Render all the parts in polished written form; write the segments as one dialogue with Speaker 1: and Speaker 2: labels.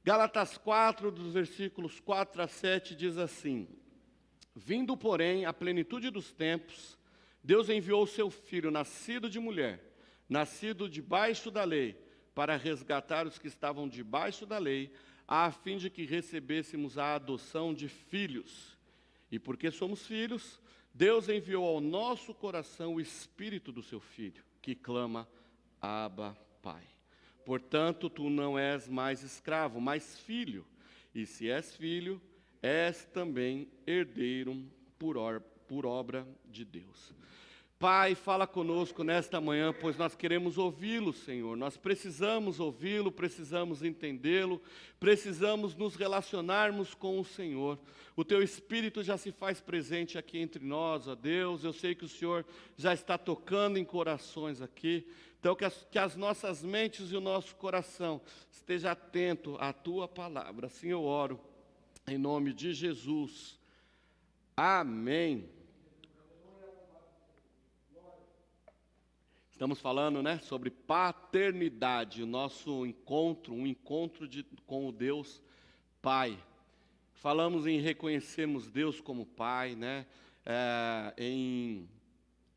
Speaker 1: Gálatas 4, dos versículos 4 a 7, diz assim: Vindo, porém, à plenitude dos tempos, Deus enviou o seu Filho, nascido de mulher, nascido debaixo da lei, para resgatar os que estavam debaixo da lei, a fim de que recebêssemos a adoção de filhos. E porque somos filhos, Deus enviou ao nosso coração o Espírito do seu Filho, que clama, Abba, Pai. Portanto, tu não és mais escravo, mas filho. E se és filho, és também herdeiro por obra de Deus. Pai, fala conosco nesta manhã, pois nós queremos ouvi-lo, Senhor. Nós precisamos ouvi-lo, precisamos entendê-lo, precisamos nos relacionarmos com o Senhor. O Teu Espírito já se faz presente aqui entre nós, ó Deus. Eu sei que o Senhor já está tocando em corações aqui. Então, que as nossas mentes e o nosso coração esteja atento à Tua palavra. Assim eu oro, em nome de Jesus. Amém. Estamos falando, sobre paternidade, o nosso encontro, com o Deus Pai. Falamos em reconhecermos Deus como Pai, em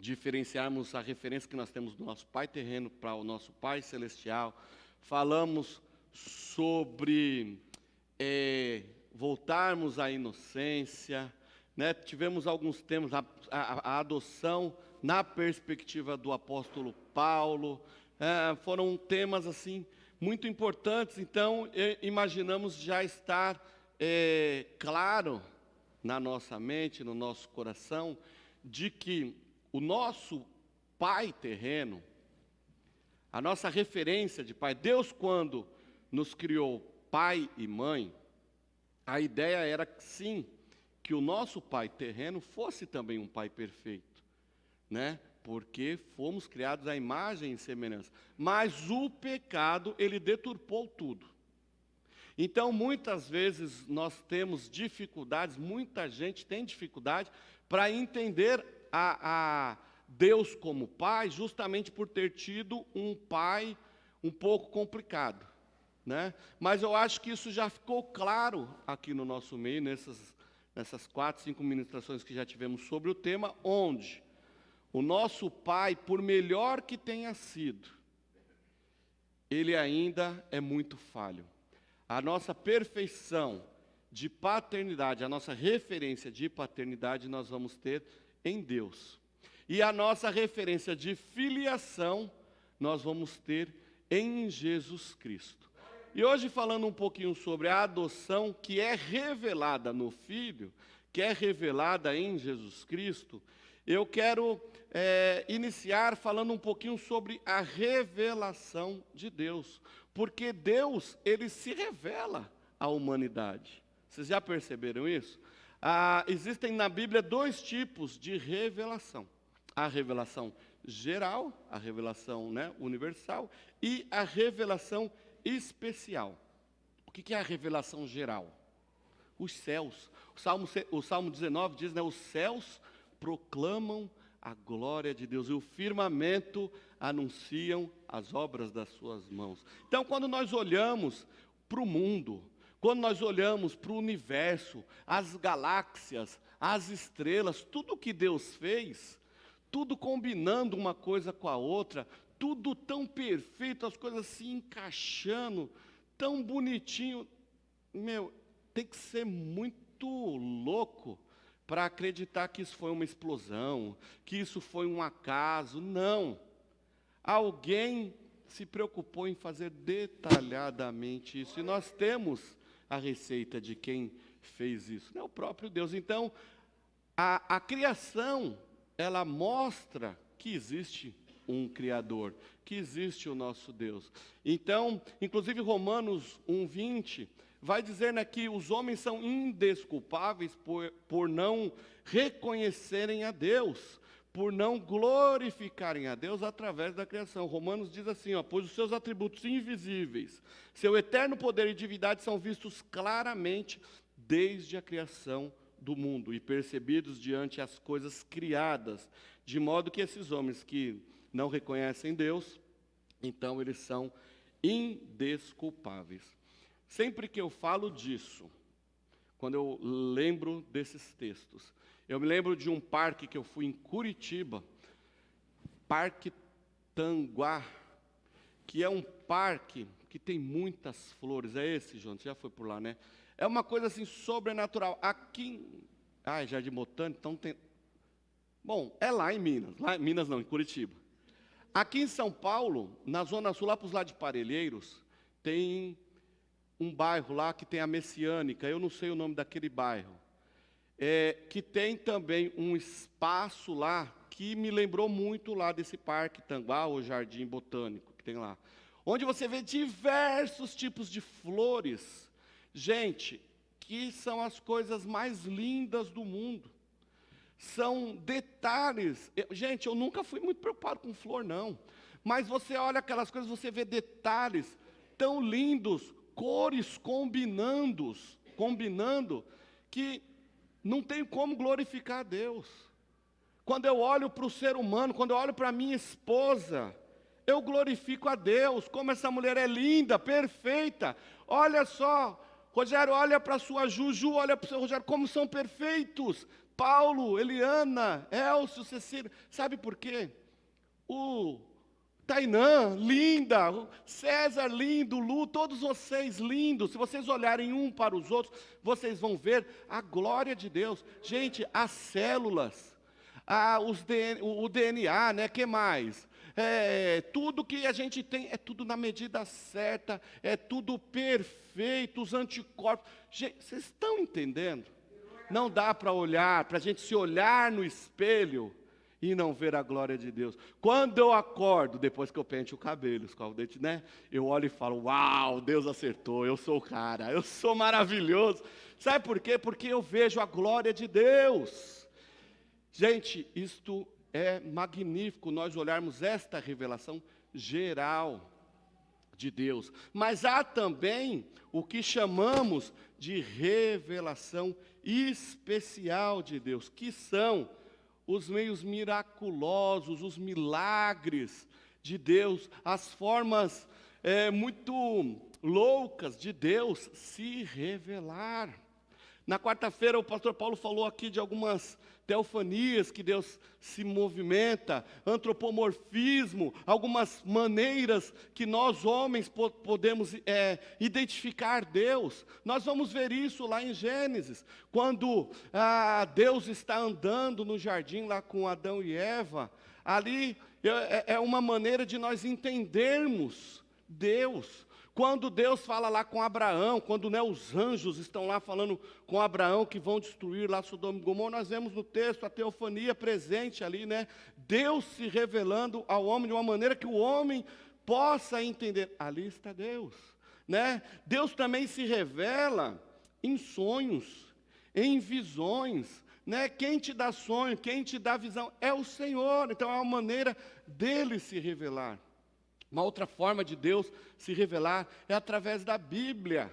Speaker 1: diferenciarmos a referência que nós temos do nosso Pai terreno para o nosso Pai celestial. Falamos sobre voltarmos à inocência, Tivemos alguns temas, a adoção na perspectiva do apóstolo Paulo. Foram temas assim muito importantes. Então, imaginamos já estar claro na nossa mente, no nosso coração, de que o nosso Pai terreno, a nossa referência de Pai, Deus quando nos criou pai e mãe, a ideia era que sim, que o nosso Pai terreno fosse também um Pai perfeito, porque fomos criados à imagem e semelhança. Mas o pecado, ele deturpou tudo. Então, muitas vezes, nós temos dificuldades, muita gente tem dificuldade para entender a Deus como Pai, justamente por ter tido um Pai um pouco complicado, Mas eu acho que isso já ficou claro aqui no nosso meio, nessas 4, 5 ministrações que já tivemos sobre o tema, onde o nosso Pai, por melhor que tenha sido, ele ainda é muito falho. A nossa perfeição de paternidade, a nossa referência de paternidade nós vamos ter em Deus. E a nossa referência de filiação nós vamos ter em Jesus Cristo. E hoje falando um pouquinho sobre a adoção que é revelada no Filho, que é revelada em Jesus Cristo, eu quero iniciar falando um pouquinho sobre a revelação de Deus. Porque Deus, ele se revela à humanidade. Vocês já perceberam isso? Existem na Bíblia 2 tipos de revelação. A revelação geral, a revelação universal, e a revelação especial. O que é a revelação geral? Os céus. O Salmo 19 diz, os céus proclamam a glória de Deus, e o firmamento anunciam as obras das suas mãos. Então, quando nós olhamos para o mundo, quando nós olhamos para o universo, as galáxias, as estrelas, tudo que Deus fez, tudo combinando uma coisa com a outra, tudo tão perfeito, as coisas se encaixando, tão bonitinho. Tem que ser muito louco para acreditar que isso foi uma explosão, que isso foi um acaso. Não. Alguém se preocupou em fazer detalhadamente isso. E nós temos a receita de quem fez isso, o próprio Deus. Então, a criação, ela mostra que existe um Criador, que existe o nosso Deus. Então, inclusive Romanos 1:20, vai dizer que os homens são indesculpáveis por não reconhecerem a Deus, por não glorificarem a Deus através da criação. Romanos diz assim, pois os seus atributos invisíveis, seu eterno poder e divindade são vistos claramente desde a criação do mundo e percebidos diante as coisas criadas, de modo que esses homens que não reconhecem Deus, então eles são indesculpáveis. Sempre que eu falo disso, quando eu lembro desses textos, eu me lembro de um parque que eu fui em Curitiba, Parque Tanguá, que é um parque que tem muitas flores. É esse, João? Você já foi por lá, né? É uma coisa assim sobrenatural. Aqui, Jardim Botânico, então tem. Bom, é lá em Minas. Lá em Minas não, em Curitiba. Aqui em São Paulo, na Zona Sul, lá para os lados de Parelheiros, tem um bairro lá que tem a Messiânica. Eu não sei o nome daquele bairro. Que tem também um espaço lá que me lembrou muito lá desse Parque Tanguá, ou Jardim Botânico, que tem lá. Onde você vê diversos tipos de flores. Gente, que são as coisas mais lindas do mundo. São detalhes. Gente, eu nunca fui muito preocupado com flor, não. Mas você olha aquelas coisas, você vê detalhes tão lindos, cores combinando, que não tem como glorificar a Deus. Quando eu olho para o ser humano, quando eu olho para a minha esposa, eu glorifico a Deus, como essa mulher é linda, perfeita. Olha só, Rogério, olha para a sua Juju, olha para o seu Rogério, como são perfeitos. Paulo, Eliana, Elcio, Cecília. Sabe por quê? O Tainã, linda, o César, lindo, Lu, todos vocês lindos. Se vocês olharem um para os outros, vocês vão ver a glória de Deus. Gente, as células, o DNA, né? Que mais? Tudo que a gente tem é tudo na medida certa, é tudo perfeito, os anticorpos. Gente, vocês estão entendendo? Não dá para olhar, para a gente se olhar no espelho e não ver a glória de Deus. Quando eu acordo, depois que eu pente o cabelo, escovo o dente, né? Eu olho e falo, uau, Deus acertou, eu sou o cara, eu sou maravilhoso. Sabe por quê? Porque eu vejo a glória de Deus. Gente, isto é magnífico, nós olharmos esta revelação geral de Deus. Mas há também o que chamamos de revelação especial de Deus, que são os meios miraculosos, os milagres de Deus, as formas muito loucas de Deus se revelar. Na quarta-feira, o pastor Paulo falou aqui de algumas teofanias que Deus se movimenta, antropomorfismo, algumas maneiras que nós homens podemos identificar Deus. Nós vamos ver isso lá em Gênesis, quando Deus está andando no jardim lá com Adão e Eva. Ali é uma maneira de nós entendermos Deus. Quando Deus fala lá com Abraão, quando os anjos estão lá falando com Abraão que vão destruir lá Sodoma e Gomorra, nós vemos no texto a teofania presente ali, né? Deus se revelando ao homem de uma maneira que o homem possa entender. Ali está Deus, né? Deus também se revela em sonhos, em visões, né? Quem te dá sonho, quem te dá visão é o Senhor. Então é uma maneira dele se revelar. Uma outra forma de Deus se revelar é através da Bíblia.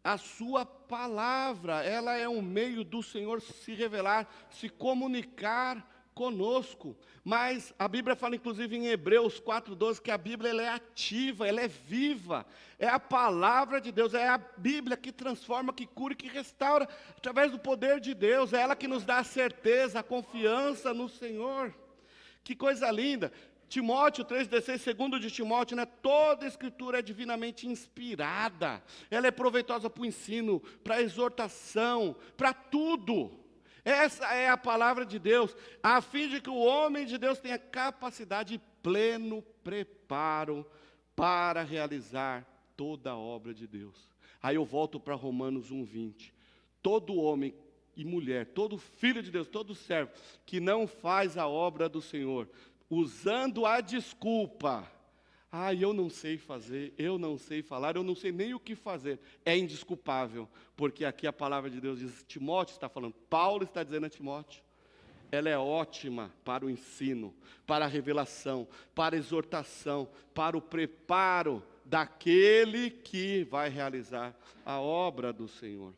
Speaker 1: A sua palavra, ela é um meio do Senhor se revelar, se comunicar conosco. Mas a Bíblia fala, inclusive, em Hebreus 4:12, que a Bíblia ela é ativa, ela é viva. É a palavra de Deus, é a Bíblia que transforma, que cura e que restaura, através do poder de Deus. É ela que nos dá a certeza, a confiança no Senhor. Que coisa linda! Timóteo 3,16, segundo de Timóteo, né? Toda a escritura é divinamente inspirada. Ela é proveitosa para o ensino, para a exortação, para tudo. Essa é a palavra de Deus, a fim de que o homem de Deus tenha capacidade e pleno preparo para realizar toda a obra de Deus. Aí eu volto para Romanos 1:20. Todo homem e mulher, todo filho de Deus, todo servo que não faz a obra do Senhor, usando a desculpa, eu não sei fazer, eu não sei falar, eu não sei nem o que fazer, é indesculpável, porque aqui a palavra de Deus diz, Timóteo está falando, Paulo está dizendo a Timóteo, ela é ótima para o ensino, para a revelação, para a exortação, para o preparo daquele que vai realizar a obra do Senhor.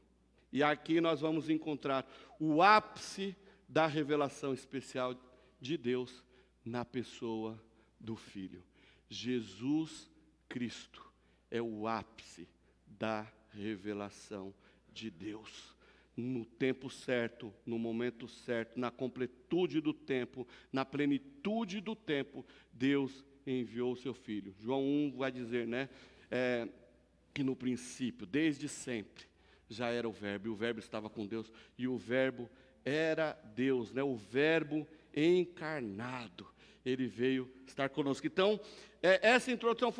Speaker 1: E aqui nós vamos encontrar o ápice da revelação especial de Deus, na pessoa do Filho. Jesus Cristo é o ápice da revelação de Deus. No tempo certo, no momento certo, na completude do tempo, na plenitude do tempo, Deus enviou o seu Filho. João 1 vai dizer, que no princípio, desde sempre, já era o Verbo, e o Verbo estava com Deus, e o Verbo era Deus, o Verbo encarnado. Ele veio estar conosco. Então, essa introdução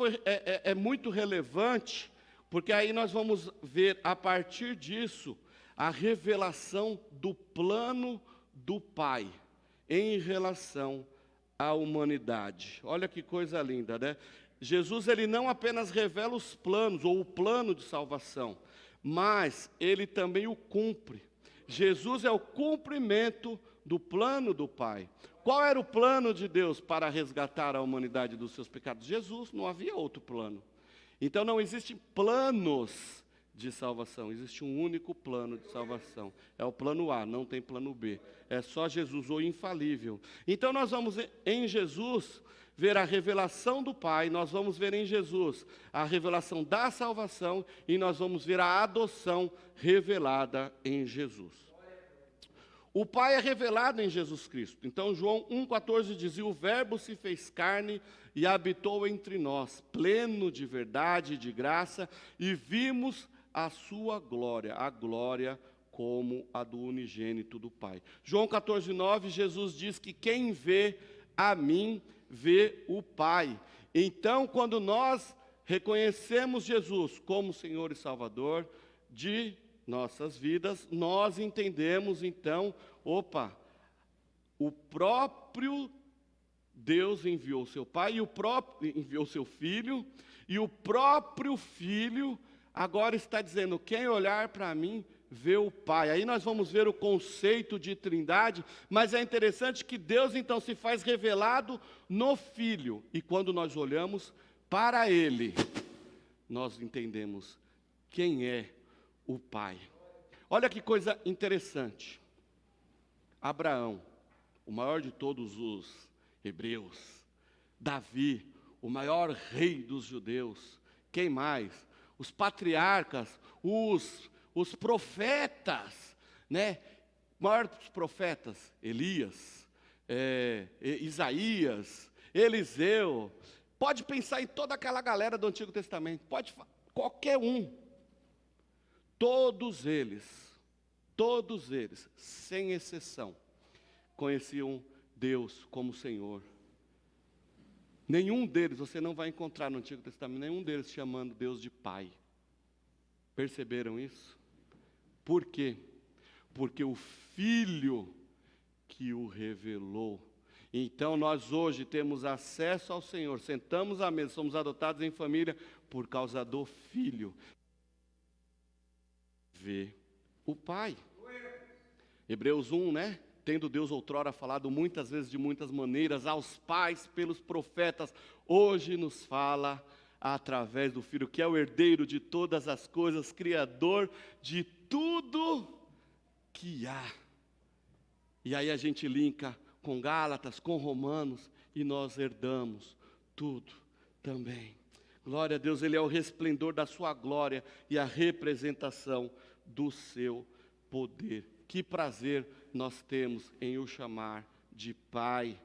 Speaker 1: é muito relevante, porque aí nós vamos ver, a partir disso, a revelação do plano do Pai em relação à humanidade. Olha que coisa linda, né? Jesus, ele não apenas revela os planos, ou o plano de salvação, mas ele também o cumpre. Jesus é o cumprimento do plano do Pai. Qual era o plano de Deus para resgatar a humanidade dos seus pecados? Jesus, não havia outro plano. Então não existem planos de salvação, existe um único plano de salvação. É o plano A, não tem plano B. É só Jesus, o infalível. Então nós vamos em Jesus ver a revelação do Pai, nós vamos ver em Jesus a revelação da salvação e nós vamos ver a adoção revelada em Jesus. O Pai é revelado em Jesus Cristo. Então João 1,14 dizia, o Verbo se fez carne e habitou entre nós, pleno de verdade e de graça, e vimos a sua glória, a glória como a do unigênito do Pai. João 14,9, Jesus diz que quem vê a mim, vê o Pai. Então, quando nós reconhecemos Jesus como Senhor e Salvador de nossas vidas, nós entendemos então, o próprio Deus enviou seu Pai, enviou seu Filho, e o próprio Filho agora está dizendo, quem olhar para mim, vê o Pai. Aí nós vamos ver o conceito de trindade, mas é interessante que Deus então se faz revelado no Filho, e quando nós olhamos para Ele, nós entendemos quem é o Pai. Olha que coisa interessante. Abraão, o maior de todos os hebreus. Davi, o maior rei dos judeus. Quem mais? Os patriarcas, os profetas, O maior dos profetas, Elias, Isaías, Eliseu. Pode pensar em toda aquela galera do Antigo Testamento. Qualquer um. Todos eles, sem exceção, conheciam Deus como Senhor. Nenhum deles, você não vai encontrar no Antigo Testamento, nenhum deles chamando Deus de Pai. Perceberam isso? Por quê? Porque o Filho que o revelou. Então nós hoje temos acesso ao Senhor, sentamos à mesa, somos adotados em família por causa do Filho. Vê o Pai. Hebreus 1, Tendo Deus outrora falado muitas vezes, de muitas maneiras, aos pais pelos profetas, hoje nos fala através do Filho, que é o herdeiro de todas as coisas, criador de tudo que há. E aí a gente linka com Gálatas, com Romanos, e nós herdamos tudo também. Glória a Deus, Ele é o resplendor da sua glória e a representação do seu poder. Que prazer nós temos em o chamar de Pai.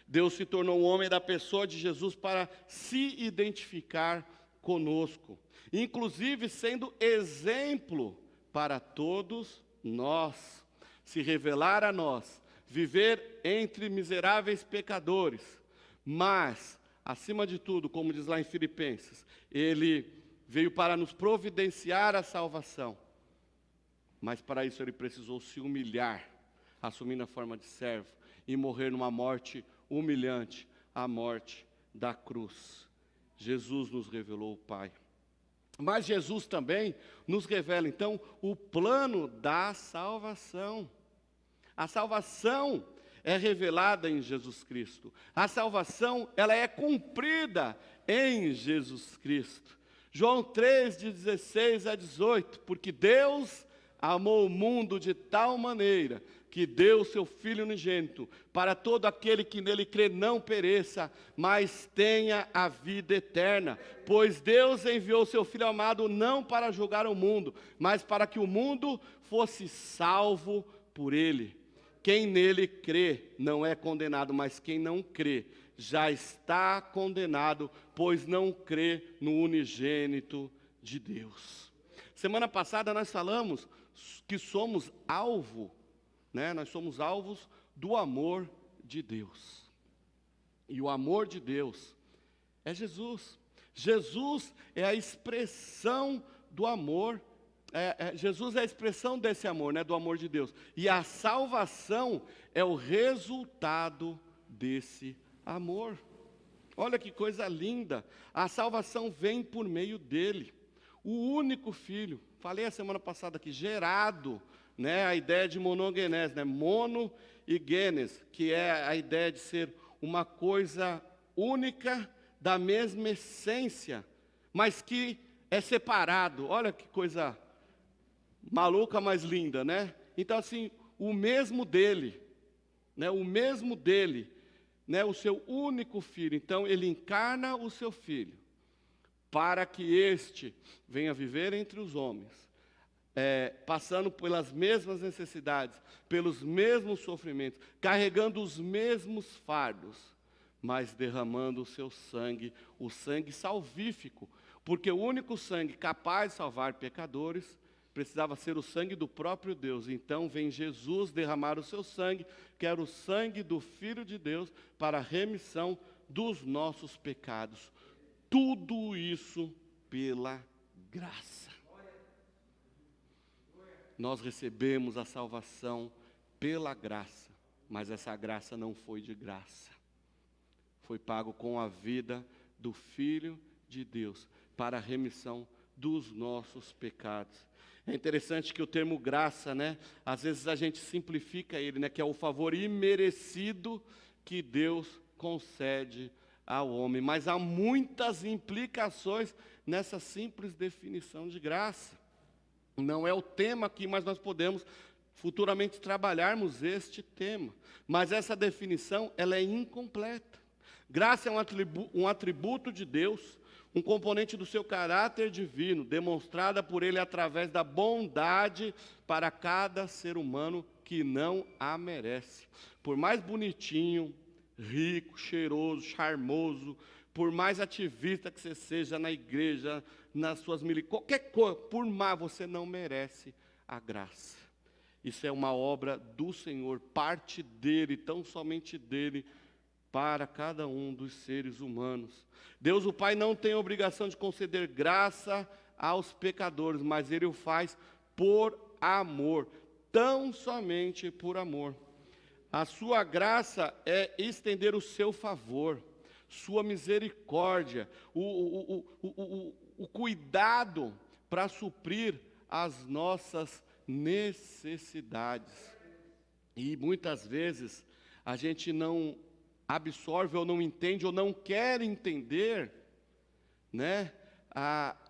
Speaker 1: Deus se tornou um homem da pessoa de Jesus para se identificar conosco, inclusive sendo exemplo para todos nós, se revelar a nós, viver entre miseráveis pecadores, mas, acima de tudo, como diz lá em Filipenses, Ele veio para nos providenciar a salvação, mas para isso Ele precisou se humilhar, assumindo a forma de servo, e morrer numa morte humilhante, a morte da cruz. Jesus nos revelou o Pai. Mas Jesus também nos revela, então, o plano da salvação. A salvação é revelada em Jesus Cristo. A salvação, ela é cumprida em Jesus Cristo. João 3, de 16 a 18, porque Deus amou o mundo de tal maneira que deu o seu Filho unigênito, para todo aquele que nele crê não pereça, mas tenha a vida eterna. Pois Deus enviou o seu Filho amado não para julgar o mundo, mas para que o mundo fosse salvo por ele. Quem nele crê não é condenado, mas quem não crê já está condenado, pois não crê no unigênito de Deus. Semana passada nós falamos que somos alvo, né? Nós somos alvos do amor de Deus. E o amor de Deus é Jesus. Jesus é a expressão do amor. Jesus é a expressão desse amor, né? Do amor de Deus. E a salvação é o resultado desse amor. Olha que coisa linda. A salvação vem por meio dele. O único filho, falei a semana passada aqui, gerado, né, a ideia de monogenese, né, mono e genes, que é a ideia de ser uma coisa única, da mesma essência, mas que é separado. Olha que coisa maluca, mas linda, né? Então, assim, o mesmo dele, né, o seu único filho. Então, ele encarna o seu filho, para que este venha viver entre os homens, passando pelas mesmas necessidades, pelos mesmos sofrimentos, carregando os mesmos fardos, mas derramando o seu sangue, o sangue salvífico, porque o único sangue capaz de salvar pecadores precisava ser o sangue do próprio Deus. Então vem Jesus derramar o seu sangue, que era o sangue do Filho de Deus, para a remissão dos nossos pecados. Tudo isso pela graça. Nós recebemos a salvação pela graça, mas essa graça não foi de graça. Foi pago com a vida do Filho de Deus, para a remissão dos nossos pecados. É interessante que o termo graça, né, às vezes a gente simplifica ele, né, que é o favor imerecido que Deus concede ao homem. Mas há muitas implicações nessa simples definição de graça. Não é o tema aqui, mas nós podemos futuramente trabalharmos este tema. Mas essa definição, ela é incompleta. Graça é um atributo de Deus, um componente do seu caráter divino, demonstrada por ele através da bondade para cada ser humano que não a merece. Por mais bonitinho, rico, cheiroso, charmoso, por mais ativista que você seja na igreja, nas suas qualquer coisa, por mais você não merece a graça. Isso é uma obra do Senhor, parte dele, tão somente dele, para cada um dos seres humanos. Deus o Pai não tem obrigação de conceder graça aos pecadores, mas ele o faz por amor, tão somente por amor. A sua graça é estender o seu favor, sua misericórdia, o cuidado para suprir as nossas necessidades. E muitas vezes a gente não absorve ou não entende ou não quer entender, né,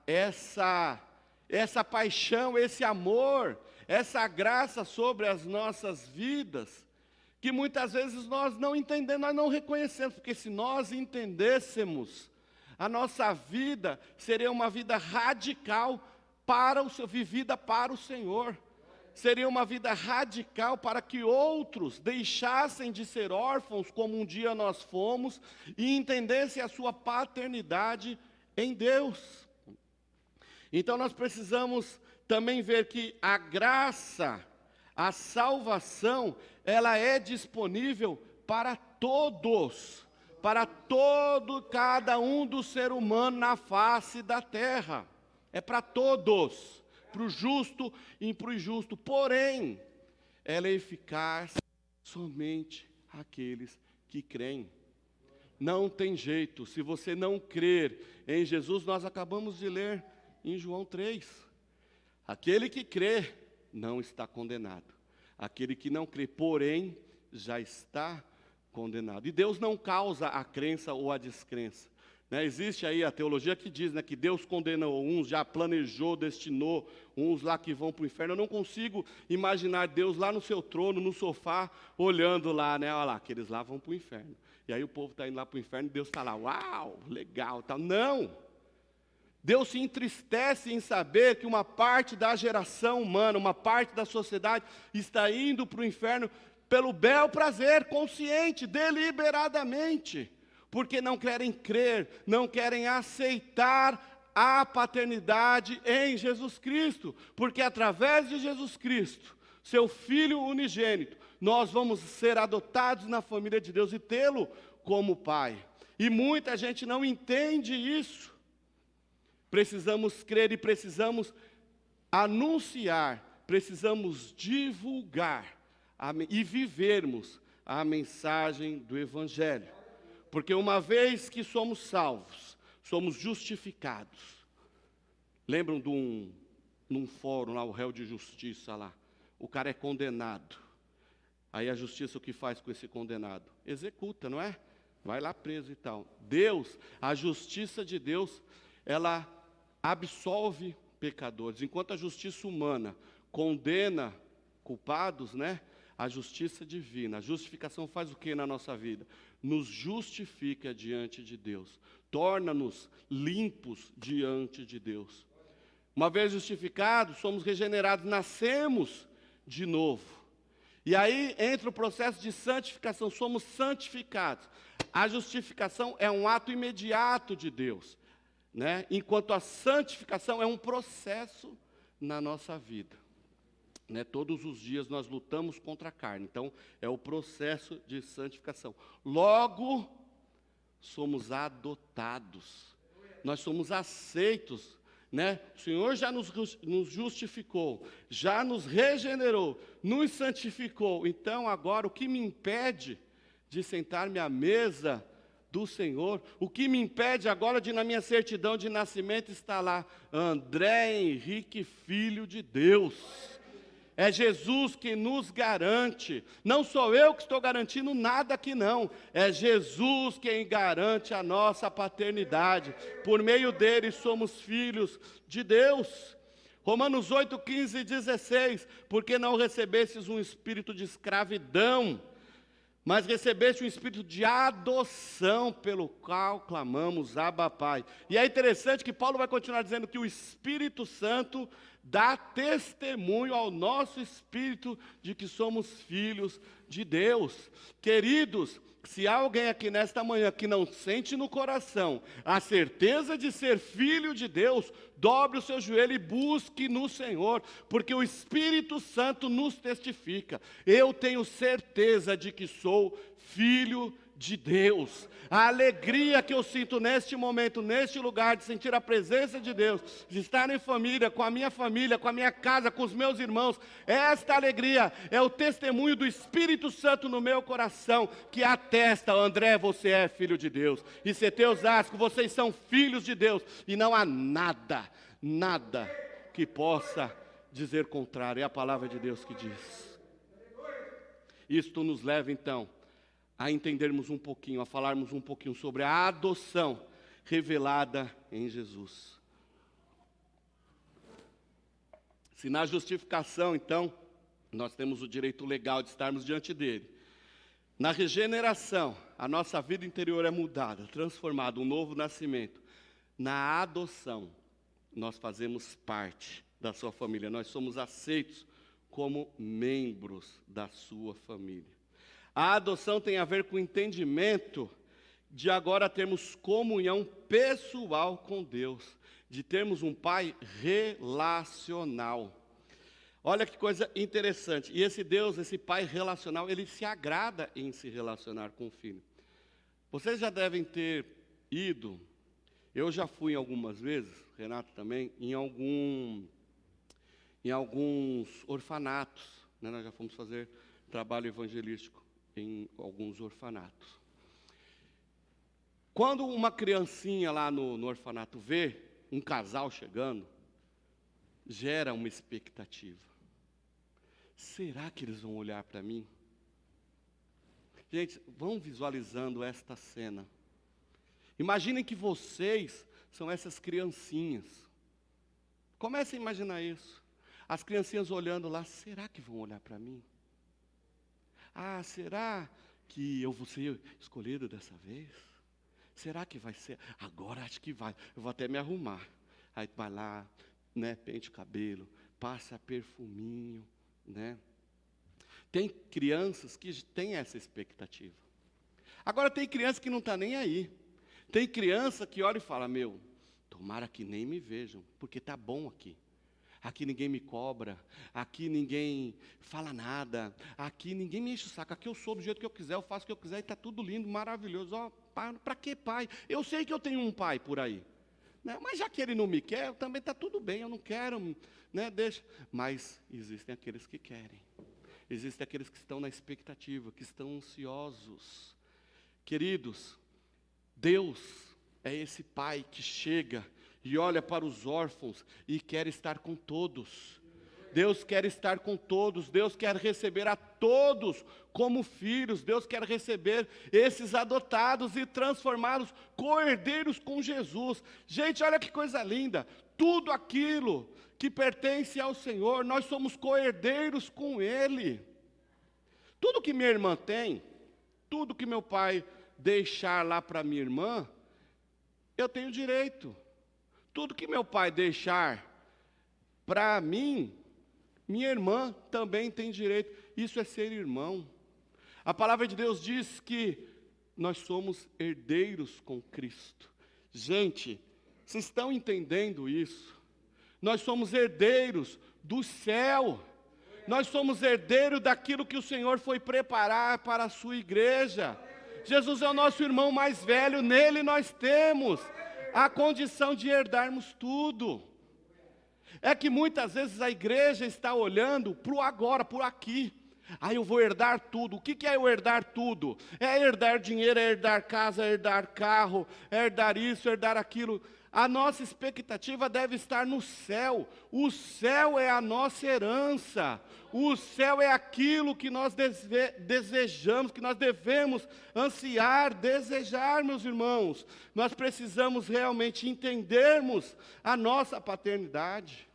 Speaker 1: essa paixão, esse amor, essa graça sobre as nossas vidas, que muitas vezes nós não entendemos, nós não reconhecemos, porque se nós entendêssemos, a nossa vida seria uma vida radical vivida para o Senhor. Seria uma vida radical para que outros deixassem de ser órfãos, como um dia nós fomos, e entendessem a sua paternidade em Deus. Então nós precisamos também ver que a graça, a salvação, ela é disponível para todos, cada um do ser humano na face da terra. É para todos, para o justo e para o injusto. Porém, ela é eficaz somente àqueles que creem. Não tem jeito, se você não crer em Jesus, nós acabamos de ler em João 3. Aquele que crê não está condenado. Aquele que não crê, porém, já está condenado. E Deus não causa a crença ou a descrença. Né, existe aí a teologia que diz, né, que Deus condenou uns, já planejou, destinou uns lá que vão para o inferno. Eu não consigo imaginar Deus lá no seu trono, no sofá, olhando lá, né, olha lá, aqueles lá vão para o inferno. E aí o povo está indo lá para o inferno e Deus está lá, uau, legal, tal. Não! Deus se entristece em saber que uma parte da geração humana, uma parte da sociedade está indo para o inferno pelo bel prazer, consciente, deliberadamente, porque não querem crer, não querem aceitar a paternidade em Jesus Cristo, porque através de Jesus Cristo, seu Filho unigênito, nós vamos ser adotados na família de Deus e tê-lo como Pai. E muita gente não entende isso. Precisamos crer e precisamos anunciar, precisamos divulgar e vivermos a mensagem do Evangelho. Porque uma vez que somos salvos, somos justificados. Lembram de num fórum lá, o réu de justiça lá, o cara é condenado. Aí a justiça o que faz com esse condenado? Executa, não é? Vai lá preso e tal. Deus, a justiça de Deus, ela absolve pecadores. Enquanto a justiça humana condena culpados, né? A justiça divina, a justificação faz o que na nossa vida? Nos justifica diante de Deus. Torna-nos limpos diante de Deus. Uma vez justificados, somos regenerados, nascemos de novo. E aí entra o processo de santificação, somos santificados. A justificação é um ato imediato de Deus, né? Enquanto a santificação é um processo na nossa vida. Né? Todos os dias nós lutamos contra a carne, então é o processo de santificação. Logo, somos adotados, nós somos aceitos. Né? O Senhor já nos justificou, já nos regenerou, nos santificou. Então agora o que me impede de sentar-me à mesa do Senhor? O que me impede agora de na minha certidão de nascimento estar lá, André Henrique, filho de Deus? É Jesus que nos garante, não sou eu que estou garantindo nada aqui não, é Jesus quem garante a nossa paternidade, por meio dele somos filhos de Deus. Romanos 8, 15 e 16, porque não recebestes um espírito de escravidão, mas recebeste um espírito de adoção, pelo qual clamamos, Abba, Pai. E é interessante que Paulo vai continuar dizendo que o Espírito Santo dá testemunho ao nosso espírito de que somos filhos de Deus. Queridos, se há alguém aqui nesta manhã que não sente no coração a certeza de ser filho de Deus, dobre o seu joelho e busque no Senhor, porque o Espírito Santo nos testifica. Eu tenho certeza de que sou filho de Deus. A alegria que eu sinto neste momento, neste lugar, de sentir a presença de Deus, de estar em família, com a minha casa, com os meus irmãos, esta alegria é o testemunho do Espírito Santo no meu coração, que atesta, André, você é filho de Deus, e CT Osasco, vocês são filhos de Deus, e não há nada que possa dizer contrário, é a palavra de Deus que diz. Isto nos leva então a entendermos um pouquinho, a falarmos um pouquinho sobre a adoção revelada em Jesus. Se na justificação, então, nós temos o direito legal de estarmos diante dele. Na regeneração, a nossa vida interior é mudada, transformada, um novo nascimento. Na adoção, nós fazemos parte da sua família, nós somos aceitos como membros da sua família. A adoção tem a ver com o entendimento de agora termos comunhão pessoal com Deus, de termos um pai relacional. Olha que coisa interessante. E esse Deus, esse pai relacional, ele se agrada em se relacionar com o filho. Vocês já devem ter ido, eu já fui algumas vezes, Renato também, em alguns orfanatos, né? Nós já fomos fazer trabalho evangelístico em alguns orfanatos. Quando uma criancinha lá no orfanato vê um casal chegando, gera uma expectativa. Será que eles vão olhar para mim? Gente, vão visualizando esta cena. Imaginem que vocês são essas criancinhas. Comecem a imaginar isso. As criancinhas olhando lá, será que vão olhar para mim? Ah, será que eu vou ser escolhido dessa vez? Será que vai ser? Agora acho que vai. Eu vou até me arrumar. Aí vai lá, né, pente o cabelo, passa perfuminho, né? Tem crianças que têm essa expectativa. Agora tem criança que não está nem aí. Tem criança que olha e fala, meu, tomara que nem me vejam, porque está bom aqui. Aqui ninguém me cobra, aqui ninguém fala nada, aqui ninguém me enche o saco, aqui eu sou do jeito que eu quiser, eu faço o que eu quiser e está tudo lindo, maravilhoso. Ó, para que pai? Eu sei que eu tenho um pai por aí, né? Mas já que ele não me quer, também está tudo bem, eu não quero, né? Deixa. Mas existem aqueles que querem, existem aqueles que estão na expectativa, que estão ansiosos. Queridos, Deus é esse pai que chega e olha para os órfãos e quer estar com todos. Deus quer estar com todos, Deus quer receber a todos como filhos, Deus quer receber esses adotados e transformá-los co-herdeiros com Jesus. Gente, olha que coisa linda, tudo aquilo que pertence ao Senhor, nós somos co-herdeiros com Ele. Tudo que minha irmã tem, tudo que meu pai deixar lá para minha irmã, eu tenho direito. Tudo que meu pai deixar para mim, minha irmã também tem direito. Isso é ser irmão. A palavra de Deus diz que nós somos herdeiros com Cristo. Gente, vocês estão entendendo isso? Nós somos herdeiros do céu. Nós somos herdeiros daquilo que o Senhor foi preparar para a sua igreja. Jesus é o nosso irmão mais velho, nele nós temos a condição de herdarmos tudo. É que muitas vezes a igreja está olhando para o agora, por aqui. Eu vou herdar tudo. O que é eu herdar tudo? É herdar dinheiro, é herdar casa, é herdar carro, é herdar isso, é herdar aquilo. A nossa expectativa deve estar no céu. O céu é a nossa herança. O céu é aquilo que nós desejamos, que nós devemos ansiar, desejar, meus irmãos. Nós precisamos realmente entendermos a nossa paternidade,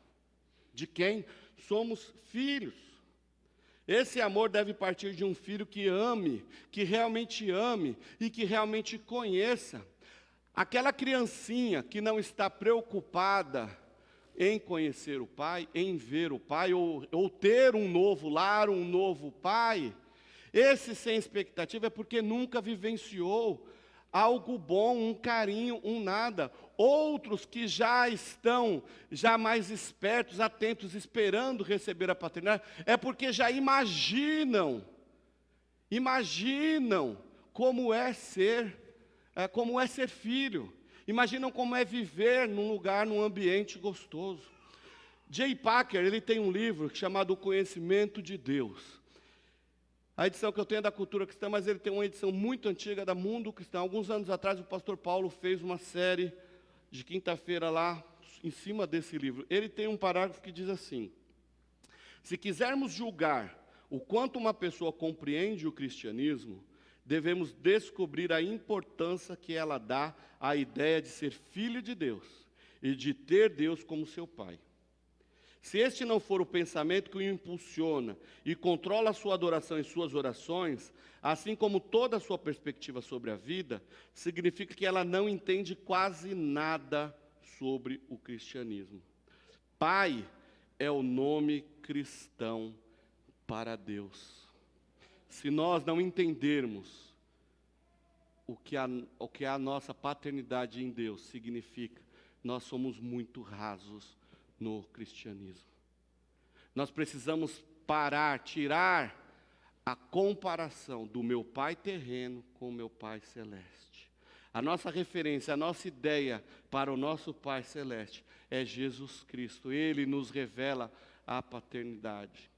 Speaker 1: de quem somos filhos. Esse amor deve partir de um filho que ame e que realmente conheça. Aquela criancinha que não está preocupada em conhecer o pai, em ver o pai, ou ter um novo lar, um novo pai, esse sem expectativa é porque nunca vivenciou algo bom, um carinho, um nada. Outros que já estão mais espertos, atentos, esperando receber a paternidade, é porque já imaginam como é ser filho. Imaginam como é viver num lugar, num ambiente gostoso. J. Packer, ele tem um livro chamado O Conhecimento de Deus. A edição que eu tenho é da Cultura Cristã, mas ele tem uma edição muito antiga da Mundo Cristão. Alguns anos atrás, o pastor Paulo fez uma série de quinta-feira lá, em cima desse livro. Ele tem um parágrafo que diz assim: se quisermos julgar o quanto uma pessoa compreende o cristianismo, devemos descobrir a importância que ela dá à ideia de ser filho de Deus e de ter Deus como seu pai. Se este não for o pensamento que o impulsiona e controla a sua adoração e suas orações, assim como toda a sua perspectiva sobre a vida, significa que ela não entende quase nada sobre o cristianismo. Pai é o nome cristão para Deus. Se nós não entendermos o que a nossa paternidade em Deus significa, nós somos muito rasos no cristianismo. Nós precisamos tirar a comparação do meu pai terreno com o meu pai celeste. A nossa referência, a nossa ideia para o nosso Pai celeste é Jesus Cristo. Ele nos revela a paternidade.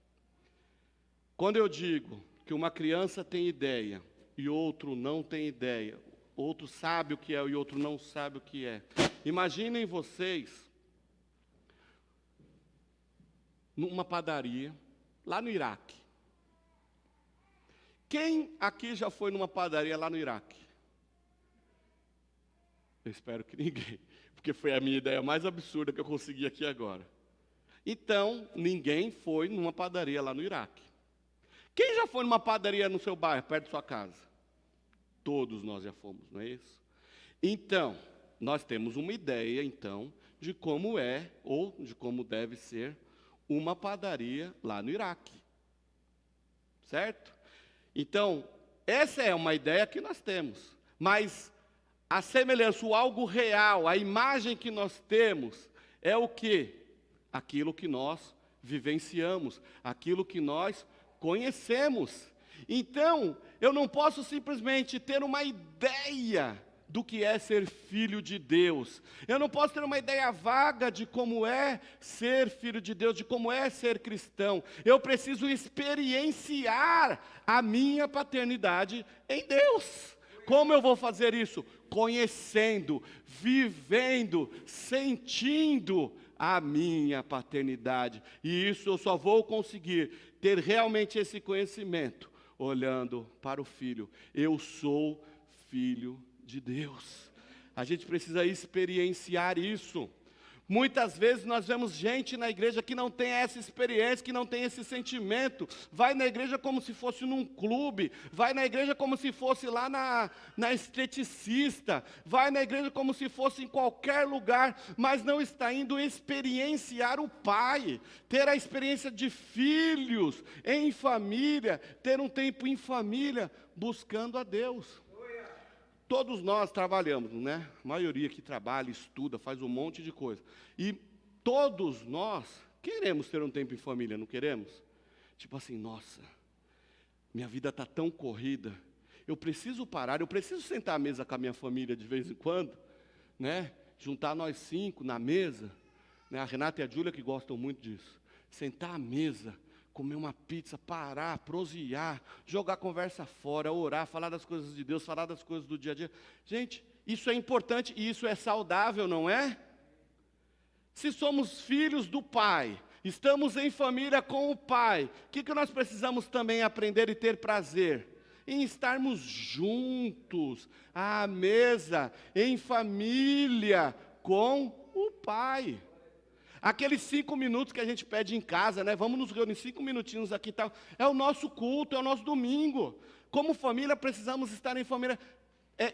Speaker 1: Quando eu digo que uma criança tem ideia e outro não tem ideia, outro sabe o que é e outro não sabe o que é, imaginem vocês numa padaria, lá no Iraque. Quem aqui já foi numa padaria lá no Iraque? Eu espero que ninguém, porque foi a minha ideia mais absurda que eu consegui aqui agora. Então, ninguém foi numa padaria lá no Iraque. Quem já foi numa padaria no seu bairro, perto da sua casa? Todos nós já fomos, não é isso? Então, nós temos uma ideia, então, de como é, ou de como deve ser, uma padaria lá no Iraque. Certo? Então, essa é uma ideia que nós temos. Mas a semelhança, o algo real, a imagem que nós temos, é o quê? Aquilo que nós vivenciamos, aquilo que nós conhecemos. Então, eu não posso simplesmente ter uma ideia do que é ser filho de Deus. Eu não posso ter uma ideia vaga de como é ser filho de Deus, de como é ser cristão. Eu preciso experienciar a minha paternidade em Deus. Como eu vou fazer isso? Conhecendo, vivendo, sentindo a minha paternidade. E isso eu só vou conseguir ter realmente esse conhecimento olhando para o Filho. Eu sou filho de Deus. A gente precisa experienciar isso. Muitas vezes nós vemos gente na igreja que não tem essa experiência, que não tem esse sentimento. Vai na igreja como se fosse num clube, vai na igreja como se fosse lá na esteticista, vai na igreja como se fosse em qualquer lugar, mas não está indo experienciar o Pai, ter a experiência de filhos em família, ter um tempo em família, buscando a Deus. Todos nós trabalhamos, né? A maioria que trabalha, estuda, faz um monte de coisa. E todos nós queremos ter um tempo em família, não queremos? Tipo assim, nossa, minha vida está tão corrida, eu preciso parar, eu preciso sentar à mesa com a minha família de vez em quando, né? Juntar nós 5 na mesa, né? A Renata e a Júlia que gostam muito disso. Sentar à mesa, comer uma pizza, parar, prosear, jogar a conversa fora, orar, falar das coisas de Deus, falar das coisas do dia a dia. Gente, isso é importante e isso é saudável, não é? Se somos filhos do Pai, estamos em família com o Pai, o que nós precisamos também aprender e ter prazer? Em estarmos juntos, à mesa, em família, com o Pai. Aqueles 5 minutos que a gente pede em casa, né? Vamos nos reunir 5 minutinhos aqui e tal. É o nosso culto, é o nosso domingo. Como família, precisamos estar em família,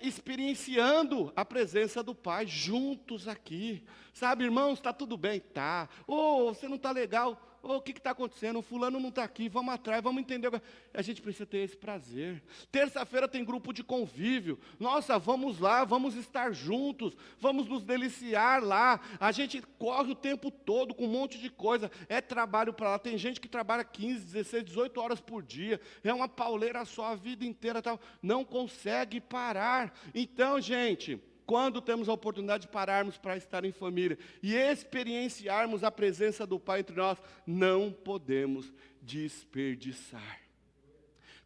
Speaker 1: experienciando a presença do Pai, juntos aqui. Sabe, irmãos, está tudo bem? Tá. Ô, você não está legal? Ô, o que está acontecendo? O fulano não está aqui, vamos atrás, vamos entender. A gente precisa ter esse prazer. Terça-feira tem grupo de convívio. Nossa, vamos lá, vamos estar juntos, vamos nos deliciar lá. A gente corre o tempo todo com um monte de coisa. É trabalho para lá. Tem gente que trabalha 15, 16, 18 horas por dia. É uma pauleira só a vida inteira. Tal. Não consegue parar. Então, gente, quando temos a oportunidade de pararmos para estar em família e experienciarmos a presença do Pai entre nós, não podemos desperdiçar.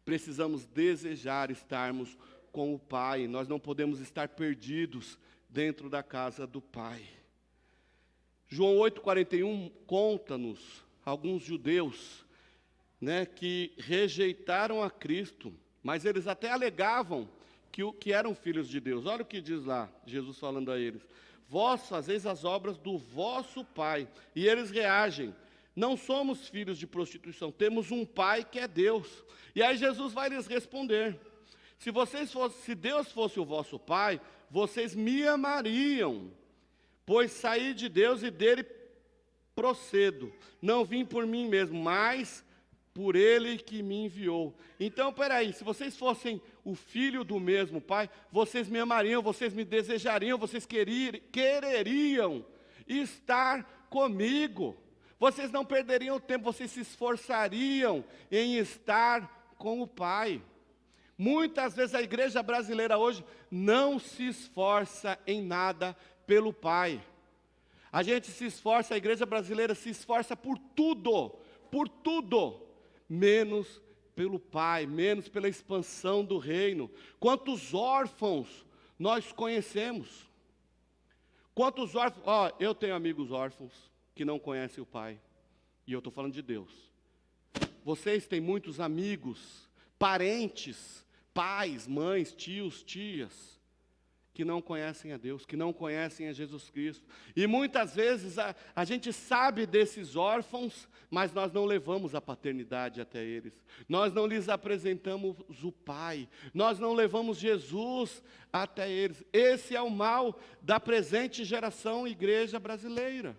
Speaker 1: Precisamos desejar estarmos com o Pai, nós não podemos estar perdidos dentro da casa do Pai. João 8,41 conta-nos alguns judeus, né, que rejeitaram a Cristo, mas eles até alegavam que eram filhos de Deus. Olha o que diz lá, Jesus falando a eles. Vós fazeis as obras do vosso pai. E eles reagem. Não somos filhos de prostituição, temos um pai que é Deus. E aí Jesus vai lhes responder. Se Deus fosse o vosso pai, vocês me amariam, pois saí de Deus e dele procedo. Não vim por mim mesmo, mas por ele que me enviou. Então, peraí, se vocês fossem o filho do mesmo Pai, vocês me amariam, vocês me desejariam, vocês quereriam estar comigo. Vocês não perderiam tempo, vocês se esforçariam em estar com o Pai. Muitas vezes a igreja brasileira hoje não se esforça em nada pelo Pai. A gente se esforça, a igreja brasileira se esforça por tudo, menos pelo Pai, menos pela expansão do reino. Quantos órfãos nós conhecemos? Quantos órfãos? Eu tenho amigos órfãos que não conhecem o Pai. E eu estou falando de Deus. Vocês têm muitos amigos, parentes, pais, mães, tios, tias, que não conhecem a Deus, que não conhecem a Jesus Cristo. E muitas vezes a gente sabe desses órfãos, mas nós não levamos a paternidade até eles. Nós não lhes apresentamos o Pai. Nós não levamos Jesus até eles. Esse é o mal da presente geração igreja brasileira.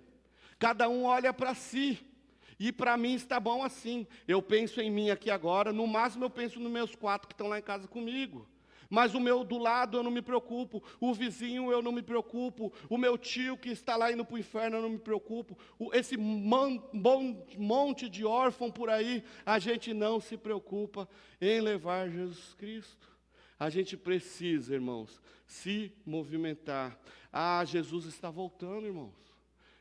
Speaker 1: Cada um olha para si. E para mim está bom assim. Eu penso em mim aqui agora, no máximo eu penso nos meus 4 que estão lá em casa comigo. Mas o meu do lado eu não me preocupo, o vizinho eu não me preocupo, o meu tio que está lá indo para o inferno eu não me preocupo, esse monte de órfão por aí, a gente não se preocupa em levar Jesus Cristo. A gente precisa, irmãos, se movimentar. Jesus está voltando, irmãos.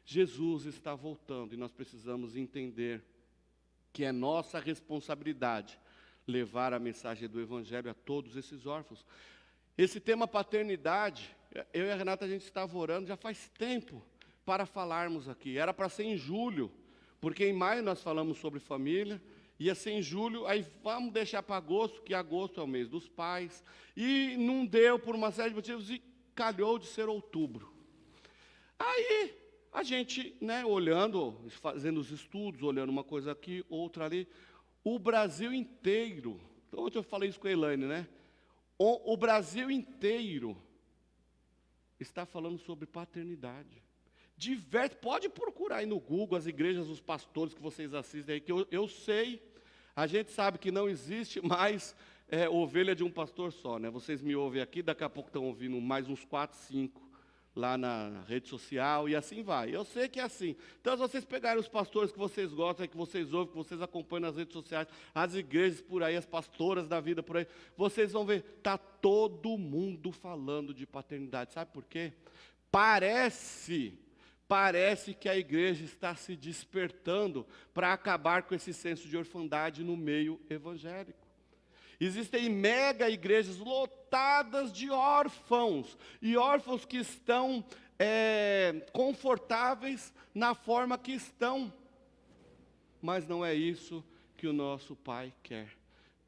Speaker 1: Jesus está voltando e nós precisamos entender que é nossa responsabilidade levar a mensagem do Evangelho a todos esses órfãos. Esse tema paternidade, eu e a Renata, a gente estava orando já faz tempo para falarmos aqui. Era para ser em julho, porque em maio nós falamos sobre família, ia ser em julho, aí vamos deixar para agosto, que agosto é o mês dos pais, e não deu por uma série de motivos, e calhou de ser outubro. Aí, a gente, olhando, fazendo os estudos, olhando uma coisa aqui, outra ali, o Brasil inteiro, ontem eu falei isso com a Elaine, o Brasil inteiro está falando sobre paternidade. Pode procurar aí no Google as igrejas, os pastores que vocês assistem aí, que eu sei, a gente sabe que não existe mais ovelha de um pastor só, Vocês me ouvem aqui, daqui a pouco estão ouvindo mais uns 4, 5 lá na rede social, e assim vai. Eu sei que é assim. Então, se vocês pegarem os pastores que vocês gostam, que vocês ouvem, que vocês acompanham nas redes sociais, as igrejas por aí, as pastoras da vida por aí, vocês vão ver, está todo mundo falando de paternidade. Sabe por quê? Parece que a igreja está se despertando para acabar com esse senso de orfandade no meio evangélico. Existem mega igrejas lotadas de órfãos, e órfãos que estão confortáveis na forma que estão. Mas não é isso que o nosso Pai quer.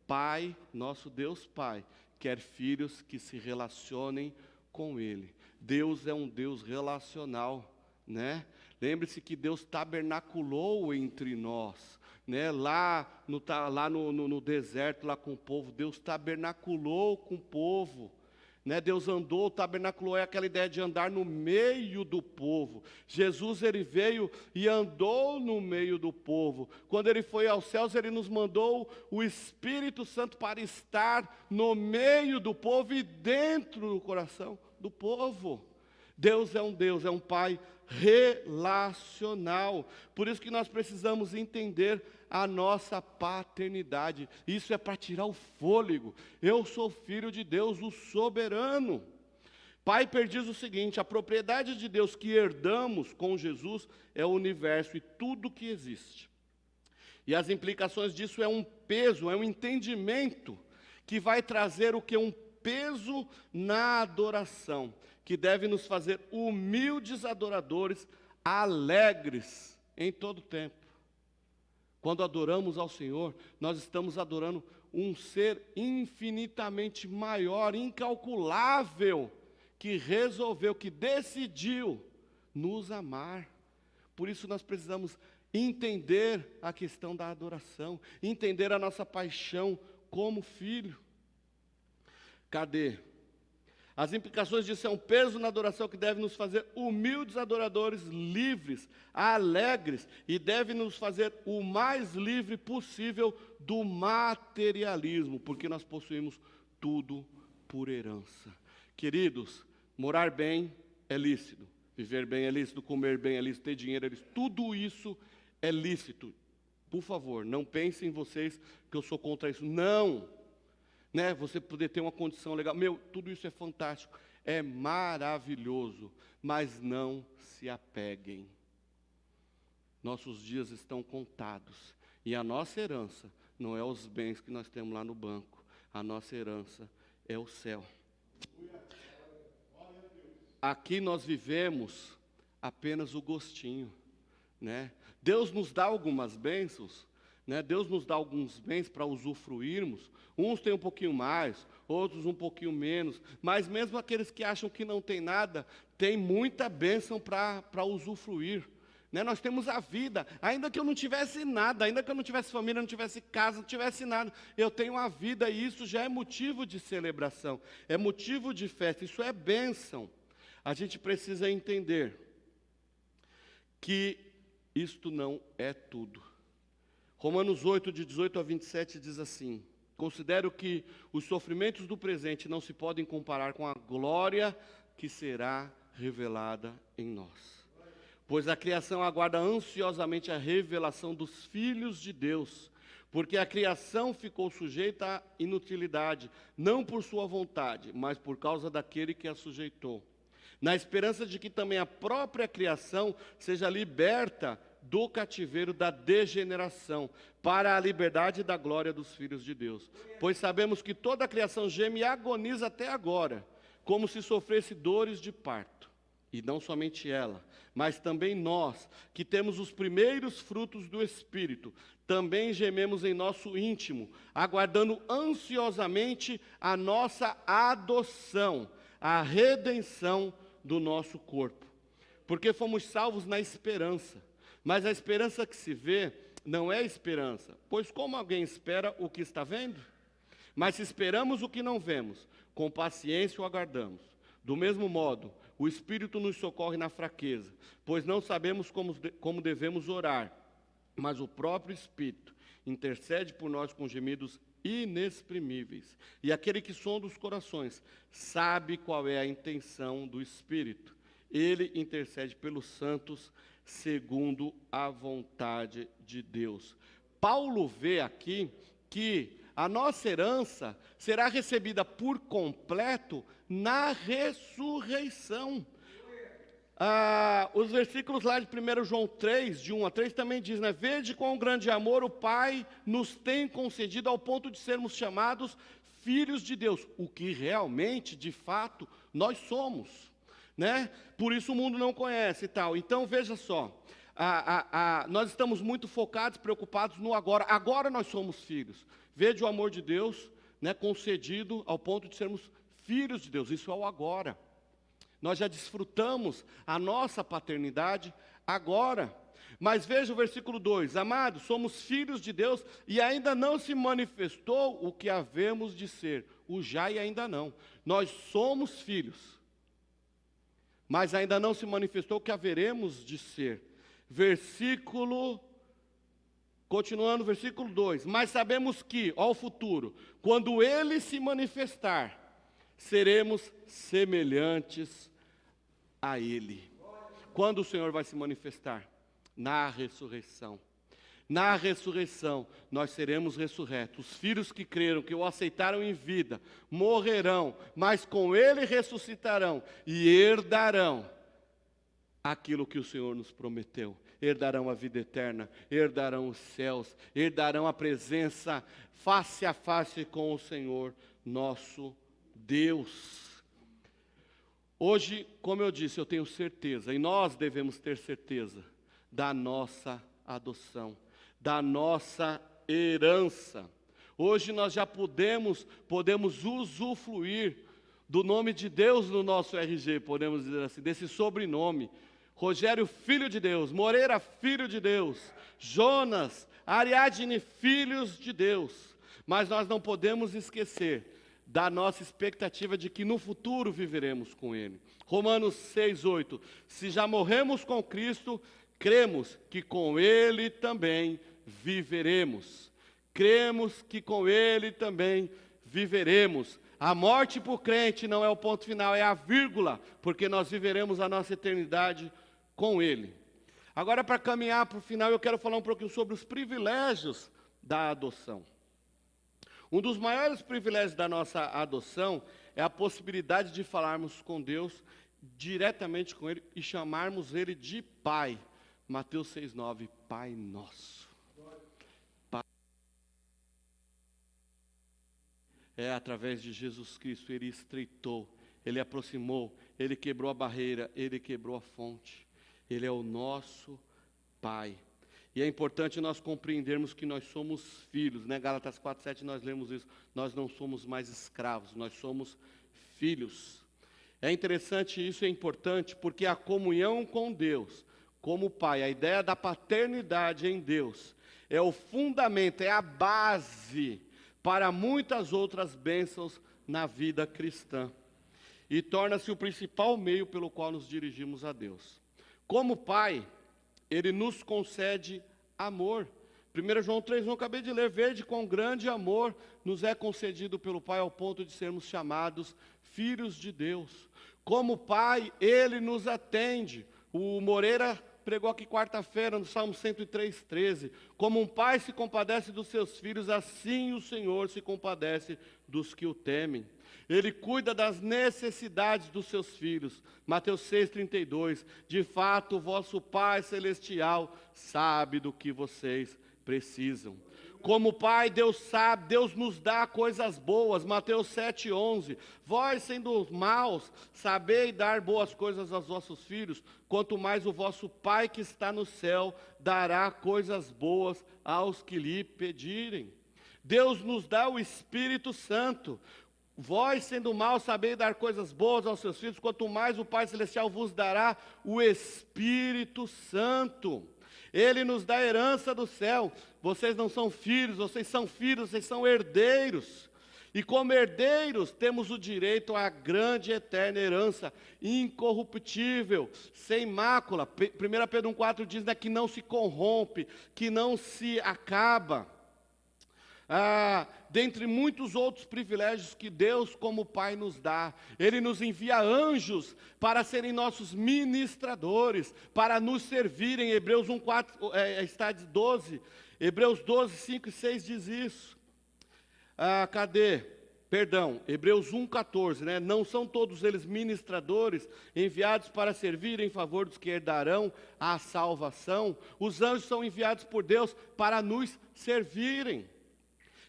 Speaker 1: Pai, nosso Deus Pai, quer filhos que se relacionem com Ele. Deus é um Deus relacional, Lembre-se que Deus tabernaculou entre nós. Lá no deserto, lá com o povo, Deus tabernaculou com o povo. Deus andou, tabernaculou, é aquela ideia de andar no meio do povo. Jesus, ele veio e andou no meio do povo. Quando ele foi aos céus, ele nos mandou o Espírito Santo para estar no meio do povo e dentro do coração do povo. Deus é um Pai relacional. Por isso que nós precisamos entender a nossa paternidade. Isso é para tirar o fôlego. Eu sou filho de Deus, o soberano. Piper diz o seguinte: a propriedade de Deus que herdamos com Jesus é o universo e tudo que existe. E as implicações disso é um peso, é um entendimento que vai trazer o que? Um peso na adoração, que deve nos fazer humildes adoradores, alegres em todo tempo. Quando adoramos ao Senhor, nós estamos adorando um ser infinitamente maior, incalculável, que resolveu, que decidiu nos amar. Por isso nós precisamos entender a questão da adoração, entender a nossa paixão como filho. Cadê? As implicações disso é um peso na adoração que deve nos fazer humildes adoradores, livres, alegres, e deve nos fazer o mais livre possível do materialismo, porque nós possuímos tudo por herança. Queridos, morar bem é lícito, viver bem é lícito, comer bem é lícito, ter dinheiro é lícito, tudo isso é lícito. Por favor, não pensem vocês que eu sou contra isso. Não! Você poder ter uma condição legal. Tudo isso é fantástico, é maravilhoso, mas não se apeguem. Nossos dias estão contados, e a nossa herança não é os bens que nós temos lá no banco, a nossa herança é o céu. Aqui nós vivemos apenas o gostinho, Deus nos dá algumas bênçãos, né? Deus nos dá alguns bens para usufruirmos. Uns têm um pouquinho mais, outros um pouquinho menos. Mas mesmo aqueles que acham que não tem nada, tem muita bênção para usufruir. Né? Nós temos a vida, ainda que eu não tivesse nada, ainda que eu não tivesse família, não tivesse casa, não tivesse nada, eu tenho a vida e isso já é motivo de celebração, é motivo de festa, isso é bênção. A gente precisa entender que isto não é tudo. Romanos 8, de 18 a 27 diz assim: considero que os sofrimentos do presente não se podem comparar com a glória que será revelada em nós. Pois a criação aguarda ansiosamente a revelação dos filhos de Deus, porque a criação ficou sujeita à inutilidade, não por sua vontade, mas por causa daquele que a sujeitou, na esperança de que também a própria criação seja liberta do cativeiro da degeneração, para a liberdade da glória dos filhos de Deus. Pois sabemos que toda a criação geme e agoniza até agora, como se sofresse dores de parto. E não somente ela, mas também nós, que temos os primeiros frutos do Espírito, também gememos em nosso íntimo, aguardando ansiosamente a nossa adoção, a redenção do nosso corpo. Porque fomos salvos na esperança, mas a esperança que se vê não é esperança, pois como alguém espera o que está vendo? Mas se esperamos o que não vemos, com paciência o aguardamos. Do mesmo modo, o Espírito nos socorre na fraqueza, pois não sabemos como devemos orar, mas o próprio Espírito intercede por nós com gemidos inexprimíveis. E aquele que sonda os corações sabe qual é a intenção do Espírito. Ele intercede pelos santos segundo a vontade de Deus. Paulo vê aqui que a nossa herança será recebida por completo na ressurreição. Os versículos lá de 1 João 3, de 1 a 3, também diz, né? Vede quão grande amor o Pai nos tem concedido ao ponto de sermos chamados filhos de Deus, o que realmente, de fato, nós somos, né? Por isso o mundo não conhece e tal. Então, veja só, nós estamos muito focados, preocupados no agora. Agora nós somos filhos. Vede o amor de Deus, né, concedido ao ponto de sermos filhos de Deus. Isso é o agora. Nós já desfrutamos a nossa paternidade agora. Mas veja o versículo 2. Amados, somos filhos de Deus e ainda não se manifestou o que havemos de ser. O já e ainda não. Nós somos filhos, mas ainda não se manifestou o que haveremos de ser. Continuando, versículo 2. Mas sabemos que, ao futuro, quando Ele se manifestar, seremos semelhantes a Ele. Quando o Senhor vai se manifestar? Na ressurreição. Na ressurreição, nós seremos ressurretos. Os filhos que creram, que o aceitaram em vida, morrerão, mas com Ele ressuscitarão e herdarão aquilo que o Senhor nos prometeu. Herdarão a vida eterna, herdarão os céus, herdarão a presença face a face com o Senhor, nosso Deus. Hoje, como eu disse, eu tenho certeza, e nós devemos ter certeza, da nossa adoção, da nossa herança. Hoje nós já podemos usufruir do nome de Deus no nosso RG, podemos dizer assim, desse sobrenome. Rogério, filho de Deus. Moreira, filho de Deus. Jonas, Ariadne, filhos de Deus. Mas nós não podemos esquecer da nossa expectativa de que no futuro viveremos com Ele. Romanos 6:8. Se já morremos com Cristo, cremos que com Ele também viveremos. Cremos que com Ele também viveremos. A morte por crente não é o ponto final, é a vírgula, porque nós viveremos a nossa eternidade com Ele. Agora, para caminhar para o final, eu quero falar um pouquinho sobre os privilégios da adoção. Um dos maiores privilégios da nossa adoção é a possibilidade de falarmos com Deus, diretamente com Ele, e chamarmos Ele de Pai. Mateus 6:9, Pai Nosso. Pai. É através de Jesus Cristo, Ele estreitou, Ele aproximou, Ele quebrou a barreira, Ele quebrou a fonte. Ele é o nosso Pai. E é importante nós compreendermos que nós somos filhos, né? Gálatas 4:7 nós lemos isso. Nós não somos mais escravos, nós somos filhos. É interessante, isso é importante, porque a comunhão com Deus, como Pai, a ideia da paternidade em Deus, é o fundamento, é a base para muitas outras bênçãos na vida cristã. E torna-se o principal meio pelo qual nos dirigimos a Deus. Como Pai, Ele nos concede amor. 1 João 3:1, acabei de ler, vede quão grande amor nos é concedido pelo Pai ao ponto de sermos chamados filhos de Deus. Como Pai, Ele nos atende. O Moreira pregou aqui quarta-feira no Salmo 103:13. Como um pai se compadece dos seus filhos, assim o Senhor se compadece dos que o temem. Ele cuida das necessidades dos seus filhos. Mateus 6:32. De fato, o vosso Pai Celestial sabe do que vocês precisam. Como Pai, Deus sabe, Deus nos dá coisas boas. Mateus 7:11. Vós, sendo maus, sabei dar boas coisas aos vossos filhos, quanto mais o vosso Pai que está no céu dará coisas boas aos que lhe pedirem. Deus nos dá o Espírito Santo. Vós, sendo maus, sabeis dar coisas boas aos seus filhos, quanto mais o Pai Celestial vos dará o Espírito Santo. Ele nos dá a herança do céu. Vocês não são filhos, vocês são herdeiros. E como herdeiros, temos o direito à grande e eterna herança, incorruptível, sem mácula. 1 Pedro 1:4 diz, né, que não se corrompe, que não se acaba. Dentre muitos outros privilégios que Deus como Pai nos dá, Ele nos envia anjos para serem nossos ministradores, para nos servirem. Hebreus 1:4, está de 12, Hebreus 12, 5 e 6 diz isso. Hebreus 1:14, né? Não são todos eles ministradores, enviados para servir em favor dos que herdarão a salvação? Os anjos são enviados por Deus para nos servirem.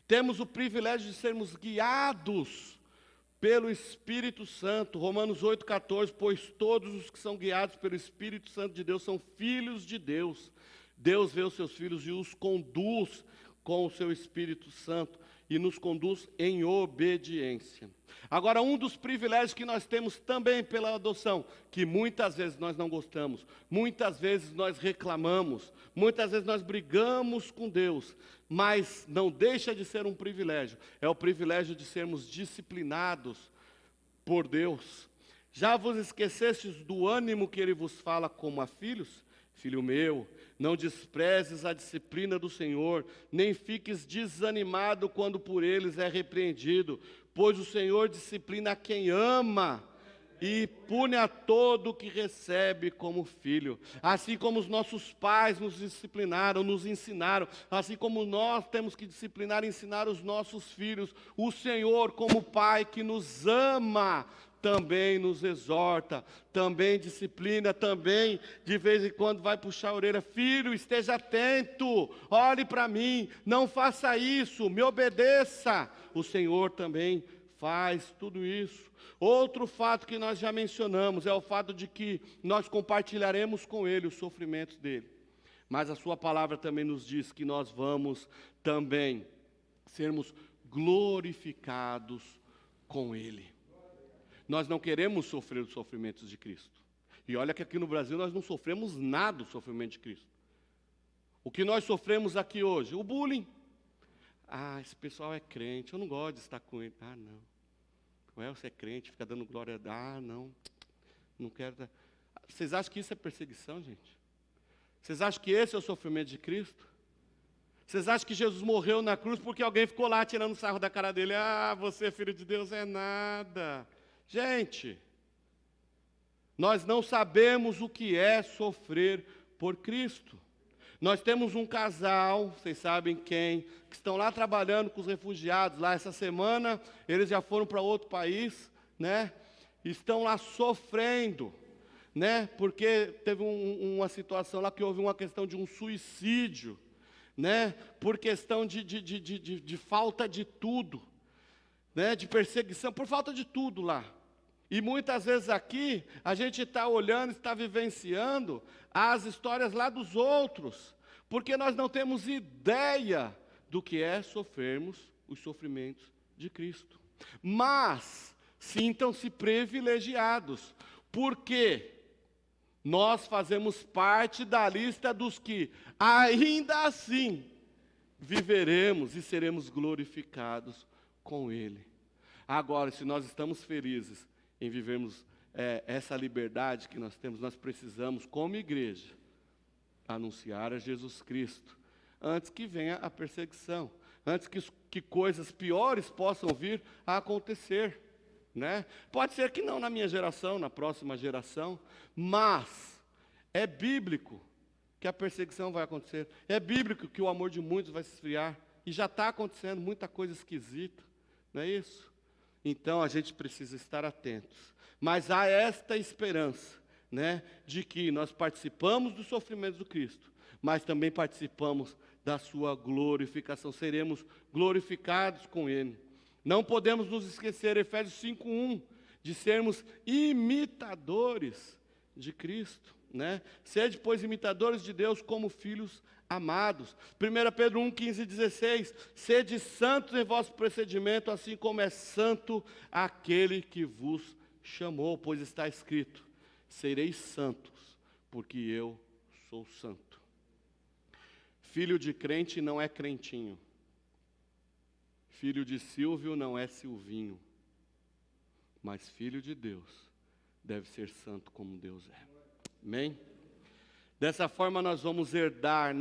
Speaker 1: Temos o privilégio de sermos guiados pelo Espírito Santo. Romanos 8:14, pois todos os que são guiados pelo Espírito Santo de Deus são filhos de Deus. Deus vê os seus filhos e os conduz com o seu Espírito Santo e nos conduz em obediência. Agora, um dos privilégios que nós temos também pela adoção, que muitas vezes nós não gostamos, muitas vezes nós reclamamos, muitas vezes nós brigamos com Deus, mas não deixa de ser um privilégio, é o privilégio de sermos disciplinados por Deus. Já vos esquecestes do ânimo que Ele vos fala como a filhos? Filho meu, não desprezes a disciplina do Senhor, nem fiques desanimado quando por eles é repreendido, pois o Senhor disciplina a quem ama e pune a todo que recebe como filho. Assim como os nossos pais nos disciplinaram, nos ensinaram, assim como nós temos que disciplinar e ensinar os nossos filhos, o Senhor, como Pai que nos ama, também nos exorta, também disciplina, também de vez em quando vai puxar a orelha. Filho, esteja atento, olhe para mim, não faça isso, me obedeça. O Senhor também faz tudo isso. Outro fato que nós já mencionamos é o fato de que nós compartilharemos com Ele os sofrimentos dEle. Mas a sua palavra também nos diz que nós vamos também sermos glorificados com Ele. Nós não queremos sofrer os sofrimentos de Cristo. E olha que aqui no Brasil nós não sofremos nada do sofrimento de Cristo. O que nós sofremos aqui hoje? O bullying. Esse pessoal é crente, eu não gosto de estar com ele. Não. Você é crente, fica dando glória. Não quero. Vocês acham que isso é perseguição, gente? Vocês acham que esse é o sofrimento de Cristo? Vocês acham que Jesus morreu na cruz porque alguém ficou lá tirando sarro da cara dele? Você é filho de Deus, é nada. Gente, nós não sabemos o que é sofrer por Cristo. Nós temos um casal, vocês sabem quem, que estão lá trabalhando com os refugiados. Lá essa semana, eles já foram para outro país, né? Estão lá sofrendo, né? Porque teve uma situação lá que houve uma questão de um suicídio, né? Por questão de falta de tudo, né? De perseguição, por falta de tudo lá. E muitas vezes aqui, a gente está olhando, está vivenciando as histórias lá dos outros. Porque nós não temos ideia do que é sofrermos os sofrimentos de Cristo. Mas sintam-se privilegiados, porque nós fazemos parte da lista dos que, ainda assim, viveremos e seremos glorificados com Ele. Agora, se nós estamos felizes em vivermos essa liberdade que nós temos, nós precisamos, como igreja, anunciar a Jesus Cristo, antes que venha a perseguição, antes que coisas piores possam vir a acontecer, né? Pode ser que não na minha geração, na próxima geração, mas é bíblico que a perseguição vai acontecer, é bíblico que o amor de muitos vai se esfriar, e já está acontecendo muita coisa esquisita, não é isso? Então a gente precisa estar atentos, mas há esta esperança, né, de que nós participamos dos sofrimentos do Cristo, mas também participamos da sua glorificação, seremos glorificados com Ele. Não podemos nos esquecer, Efésios 5:1, de sermos imitadores de Cristo, né? Sede, pois, imitadores de Deus como filhos amados. 1 Pedro 1:15-16, sede santos em vosso procedimento, assim como é santo aquele que vos chamou, pois está escrito, sereis santos, porque eu sou santo. Filho de crente não é crentinho. Filho de Silvio não é Silvinho. Mas filho de Deus deve ser santo como Deus é. Amém? Dessa forma nós vamos herdar,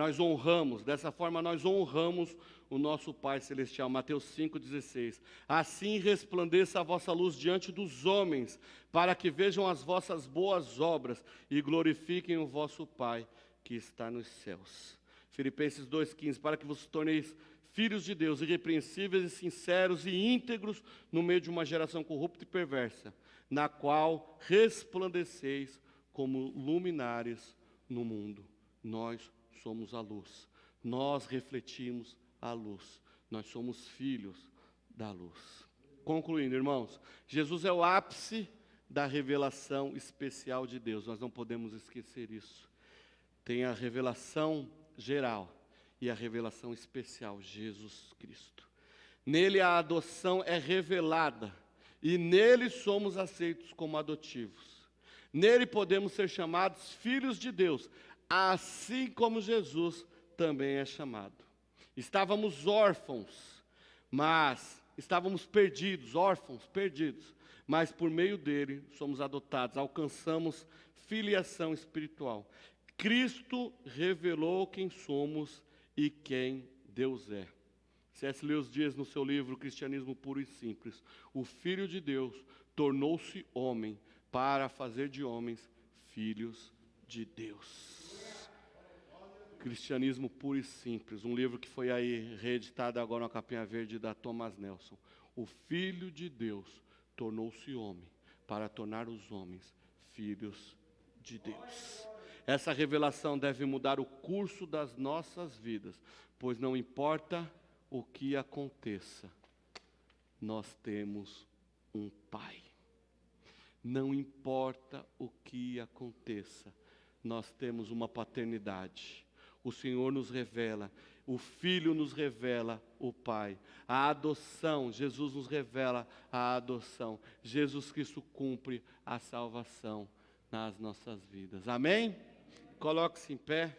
Speaker 1: dessa forma nós honramos o nosso Pai Celestial. Mateus 5,16. Assim resplandeça a vossa luz diante dos homens, para que vejam as vossas boas obras e glorifiquem o vosso Pai que está nos céus. Filipenses 2,15. Para que vos torneis filhos de Deus, irrepreensíveis e sinceros e íntegros no meio de uma geração corrupta e perversa, na qual resplandeceis como luminares no mundo. Nós somos a luz, nós refletimos a luz, nós somos filhos da luz. Concluindo, irmãos, Jesus é o ápice da revelação especial de Deus, nós não podemos esquecer isso. Tem a revelação geral e a revelação especial, Jesus Cristo. Nele a adoção é revelada e nele somos aceitos como adotivos. Nele podemos ser chamados filhos de Deus, assim como Jesus também é chamado. Estávamos órfãos, mas estávamos órfãos, perdidos, mas por meio dele somos adotados, alcançamos filiação espiritual. Cristo revelou quem somos e quem Deus é. C.S. Lewis diz no seu livro Cristianismo Puro e Simples, o Filho de Deus tornou-se homem para fazer de homens filhos de Deus. Cristianismo Puro e Simples, um livro que foi aí reeditado agora na capinha verde da Thomas Nelson. O Filho de Deus tornou-se homem para tornar os homens filhos de Deus. Essa revelação deve mudar o curso das nossas vidas, pois não importa o que aconteça, nós temos um Pai. Não importa o que aconteça, nós temos uma paternidade. O Senhor nos revela, o Filho nos revela o Pai. A adoção, Jesus nos revela a adoção. Jesus Cristo cumpre a salvação nas nossas vidas. Amém? Coloque-se em pé.